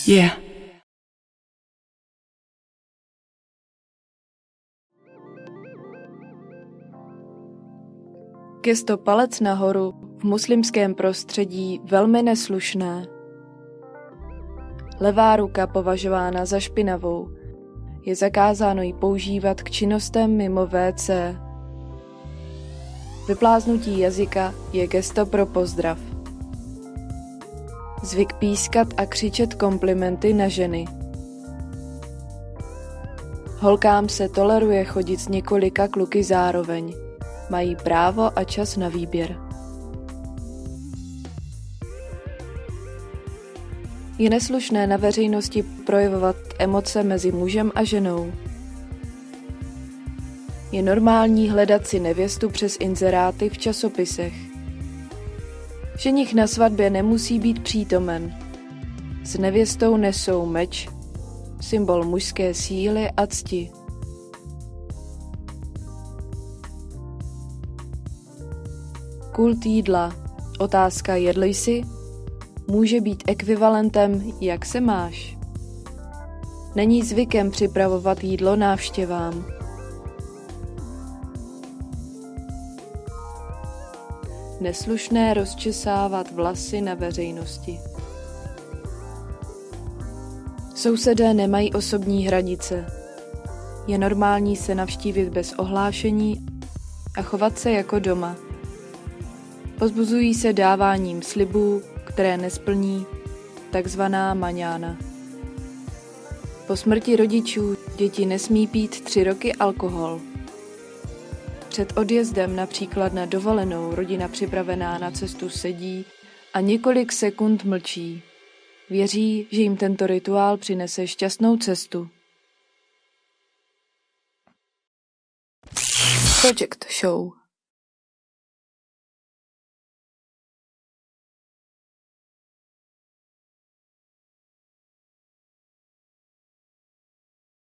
Yeah. Gesto palec nahoru v muslimském prostředí velmi neslušné. Levá ruka považována za špinavou. Je zakázáno ji používat k činnostem mimo WC. Vypláznutí jazyka je gesto pro pozdrav. Zvyk pískat a křičet komplimenty na ženy. Holkám se toleruje chodit s několika kluky zároveň. Mají právo a čas na výběr. Je neslušné na veřejnosti projevovat emoce mezi mužem a ženou. Je normální hledat si nevěstu přes inzeráty v časopisech. Ženich na svatbě nemusí být přítomen. S nevěstou nesou meč, symbol mužské síly a cti. Kult jídla. Otázka jedl jsi? Může být ekvivalentem jak se máš. Není zvykem připravovat jídlo návštěvám. Neslušné rozčesávat vlasy na veřejnosti. Sousedé nemají osobní hranice. Je normální se navštívit bez ohlášení a chovat se jako doma. Povzbuzují se dáváním slibů, které nesplní, takzvaná maňána. Po smrti rodičů děti nesmí pít 3 roky alkohol. Před odjezdem například na dovolenou rodina připravená na cestu sedí a několik sekund mlčí. Věří, že jim tento rituál přinese šťastnou cestu. Project Show.